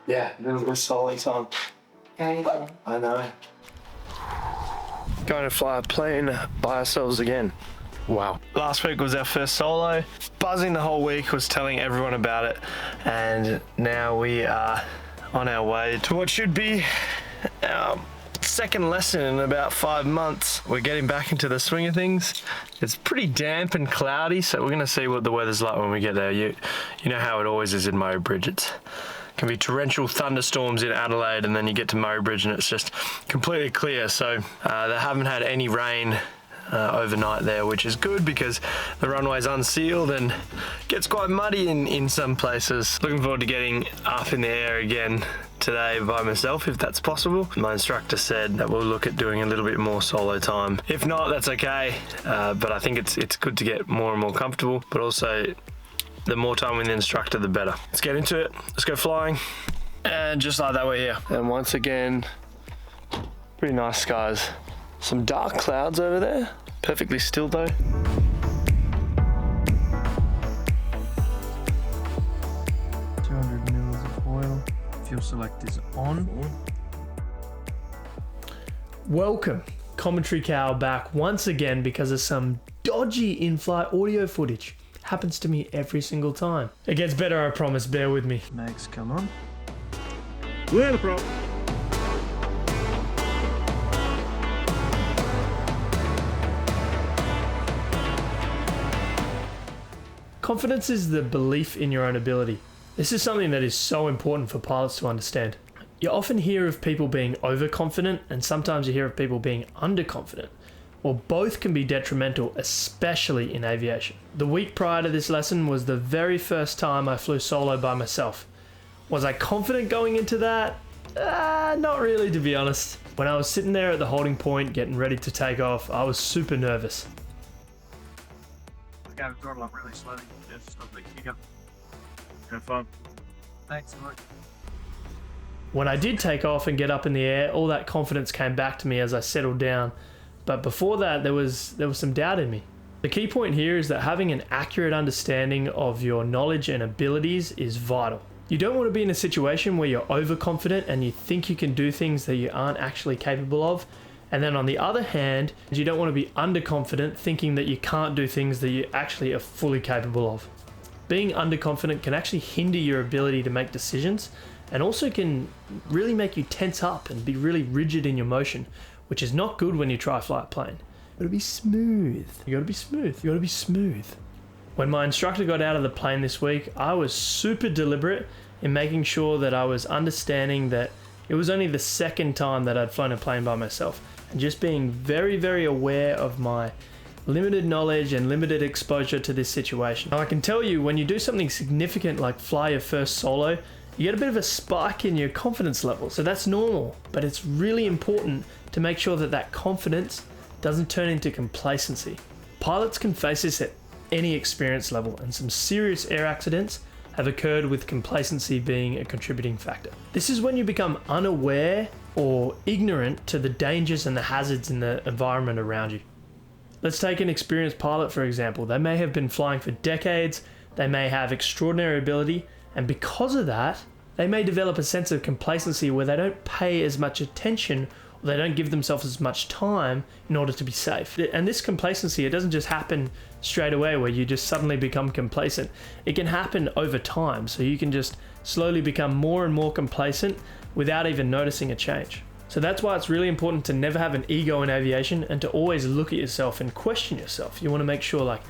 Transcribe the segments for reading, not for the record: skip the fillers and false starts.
Yeah, little bit solely time. I know. Going to fly a plane by ourselves again. Wow. Last week was our first solo. Buzzing the whole week, was telling everyone about it. And now we are on our way to what should be our second lesson in about 5 months. We're getting back into the swing of things. It's pretty damp and cloudy, so we're gonna see what the weather's like when we get there. You know how it always is in Murray Bridge. It can be torrential thunderstorms in Adelaide, and then you get to Murray Bridge and it's just completely clear. So they haven't had any rain overnight there, which is good because the runway's unsealed and gets quite muddy in some places. Looking forward to getting up in the air again today by myself, if that's possible. My instructor said that we'll look at doing a little bit more solo time. If not, that's okay, but I think it's good to get more and more comfortable, but also the more time with the instructor, the better. Let's get into it. Let's go flying. And just like that, we're here. And once again, pretty nice skies. Some dark clouds over there. Perfectly still though. Of oil. Fuel select is on. Welcome, Commentary Cow, back once again because of some dodgy in-flight audio footage. Happens to me every single time. It gets better, I promise, bear with me. Mags, come on. Where the problem? Confidence is the belief in your own ability. This is something that is so important for pilots to understand. You often hear of people being overconfident, and sometimes you hear of people being underconfident. Well, both can be detrimental, especially in aviation. The week prior to this lesson was the very first time I flew solo by myself. Was I confident going into that? Not really, to be honest. When I was sitting there at the holding point getting ready to take off, I was super nervous. I got to throttle up really slowly. Just stop the kick up. Have fun. Thanks, Mike. When I did take off and get up in the air, all that confidence came back to me as I settled down. But before that, there was some doubt in me. The key point here is that having an accurate understanding of your knowledge and abilities is vital. You don't want to be in a situation where you're overconfident and you think you can do things that you aren't actually capable of. And then on the other hand, you don't want to be underconfident, thinking that you can't do things that you actually are fully capable of. Being underconfident can actually hinder your ability to make decisions, and also can really make you tense up and be really rigid in your motion, which is not good when you try fly a plane. You gotta be smooth. You gotta be smooth. You gotta be smooth. When my instructor got out of the plane this week, I was super deliberate in making sure that I was understanding that it was only the second time that I'd flown a plane by myself, and just being very, very aware of my limited knowledge and limited exposure to this situation. Now, I can tell you, when you do something significant like fly your first solo, you get a bit of a spike in your confidence level. So that's normal, but it's really important to make sure that that confidence doesn't turn into complacency. Pilots can face this at any experience level, and some serious air accidents have occurred with complacency being a contributing factor. This is when you become unaware or ignorant to the dangers and the hazards in the environment around you. Let's take an experienced pilot, for example. They may have been flying for decades, they may have extraordinary ability, and because of that, they may develop a sense of complacency where they don't pay as much attention, or they don't give themselves as much time in order to be safe. And this complacency, it doesn't just happen straight away where you just suddenly become complacent. It can happen over time, so you can just slowly become more and more complacent without even noticing a change. So that's why it's really important to never have an ego in aviation, and to always look at yourself and question yourself. You want to make sure, like,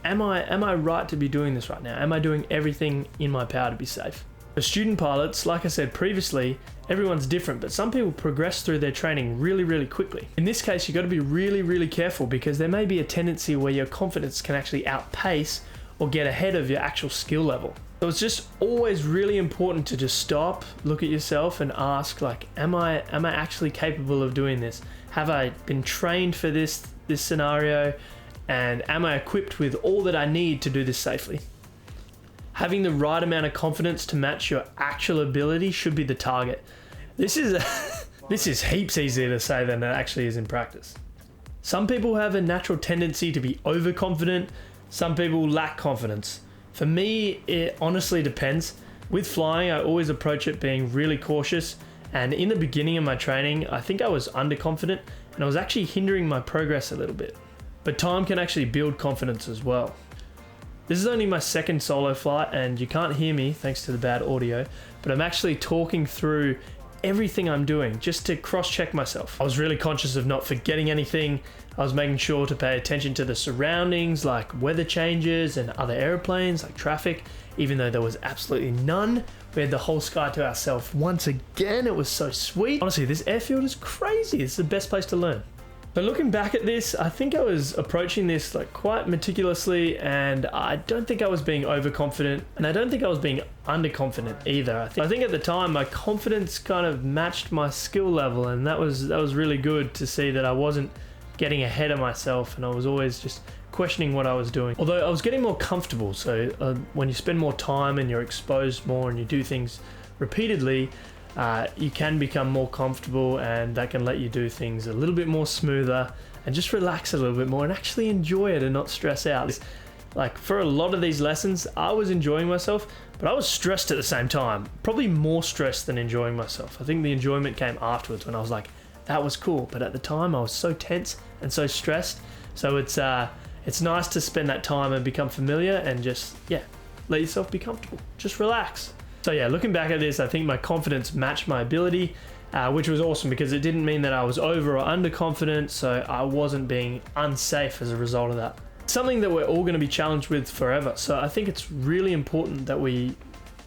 am I right to be doing this right now? Am I doing everything in my power to be safe? For student pilots, like I said previously, everyone's different, but some people progress through their training really, really quickly. In this case, you've got to be really, really careful, because there may be a tendency where your confidence can actually outpace or get ahead of your actual skill level. So it's just always really important to just stop, look at yourself and ask, like, am I actually capable of doing this? Have I been trained for this scenario? And am I equipped with all that I need to do this safely? Having the right amount of confidence to match your actual ability should be the target. This is heaps easier to say than it actually is in practice. Some people have a natural tendency to be overconfident. Some people lack confidence. For me, it honestly depends. With flying, I always approach it being really cautious. And in the beginning of my training, I think I was underconfident and I was actually hindering my progress a little bit. But time can actually build confidence as well. This is only my second solo flight and you can't hear me thanks to the bad audio, but I'm actually talking through everything I'm doing just to cross-check myself. I was really conscious of not forgetting anything. I was making sure to pay attention to the surroundings like weather changes and other airplanes like traffic, even though there was absolutely none. We had the whole sky to ourselves once again. It was so sweet. Honestly, this airfield is crazy. It's the best place to learn. But looking back at this, I think I was approaching this like quite meticulously, and I don't think I was being overconfident, and I don't think I was being underconfident either. I think at the time my confidence kind of matched my skill level, and that was really good to see that I wasn't getting ahead of myself, and I was always just questioning what I was doing. Although I was getting more comfortable, so when you spend more time and you're exposed more and you do things repeatedly, you can become more comfortable, and that can let you do things a little bit more smoother and just relax a little bit more and actually enjoy it and not stress out. Like for a lot of these lessons, I was enjoying myself, but I was stressed at the same time. Probably more stressed than enjoying myself. I think the enjoyment came afterwards when I was like, that was cool. But at the time I was so tense and so stressed. So it's nice to spend that time and become familiar and just, let yourself be comfortable. Just relax. So yeah, looking back at this, I think my confidence matched my ability, which was awesome because it didn't mean that I was over or underconfident, so I wasn't being unsafe as a result of that. Something that we're all going to be challenged with forever. So I think it's really important that we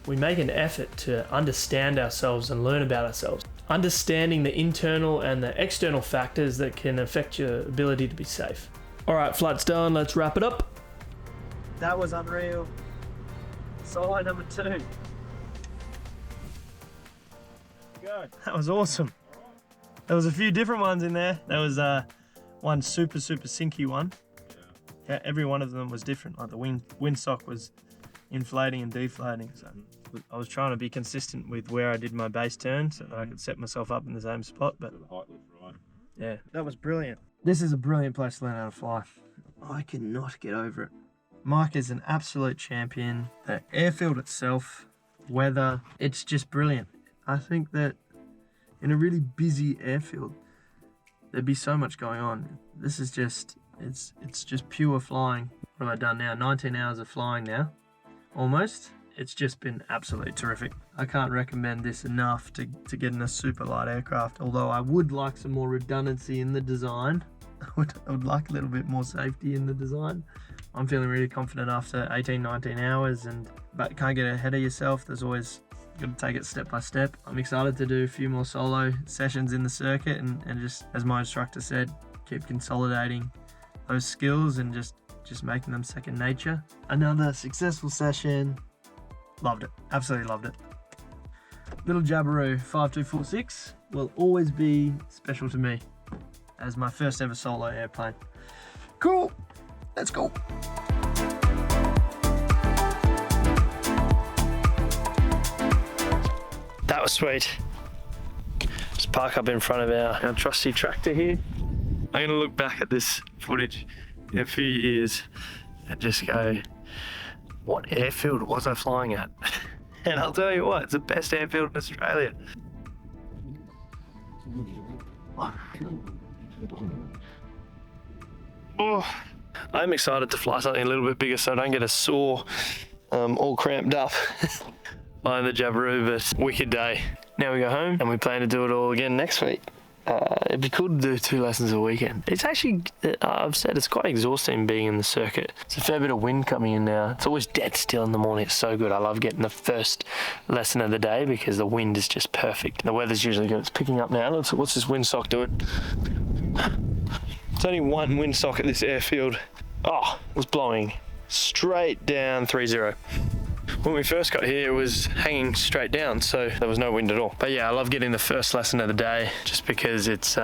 make an effort to understand ourselves and learn about ourselves. Understanding the internal and the external factors that can affect your ability to be safe. All right, flight's done. Let's wrap it up. That was unreal. Solo number 2. That was awesome. There was a few different ones in there. There was one super sinky one. Yeah, every one of them was different. Like the windsock was inflating and deflating. So I was trying to be consistent with where I did my base turn so that I could set myself up in the same spot. But yeah, that was brilliant. This is a brilliant place to learn how to fly. I cannot get over it. Mike is an absolute champion. The airfield itself, weather, it's just brilliant. I think that in a really busy airfield, there'd be so much going on. This is just, it's just pure flying. What have I done now? 19 hours of flying now, almost. It's just been absolutely terrific. I can't recommend this enough to get in a super light aircraft, although I would like some more redundancy in the design. I would like a little bit more safety in the design. I'm feeling really confident after 18, 19 hours, but can't get ahead of yourself. There's always, got to take it step by step. I'm excited to do a few more solo sessions in the circuit and just, as my instructor said, keep consolidating those skills and just making them second nature. Another successful session. Loved it. Absolutely loved it. Little Jabiru 5246 will always be special to me as my first ever solo airplane. Cool. Let's go. That was sweet. Just park up in front of our trusty tractor here. I'm going to look back at this footage in a few years and just go, what airfield was I flying at? And I'll tell you what, it's the best airfield in Australia. Oh, I'm excited to fly something a little bit bigger so I don't get a sore, all cramped up flying the Jabiru, but wicked day. Now we go home and we plan to do it all again next week. It'd be cool to do 2 lessons a weekend. It's actually, I've said, it's quite exhausting being in the circuit. It's a fair bit of wind coming in now. It's always dead still in the morning. It's so good. I love getting the first lesson of the day because the wind is just perfect. The weather's usually good. It's picking up now. Look, what's this windsock doing? It's only one windsock at this airfield. Oh, it was blowing straight down 30. When we first got here, it was hanging straight down, so there was no wind at all. But yeah, I love getting the first lesson of the day just because it's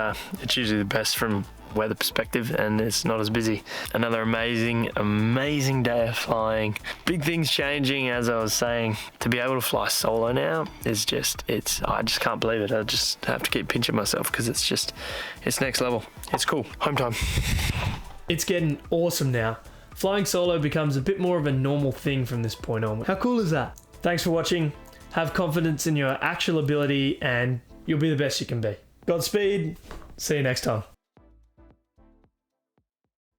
usually the best from weather perspective, and it's not as busy. Another amazing day of flying. Big things changing, as I was saying. To be able to fly solo now is I just can't believe it. I just have to keep pinching myself because it's next level. It's cool. Home time. It's getting awesome now. Flying solo becomes a bit more of a normal thing from this point on. How cool is that? Thanks for watching. Have confidence in your actual ability and you'll be the best you can be. Godspeed. See you next time.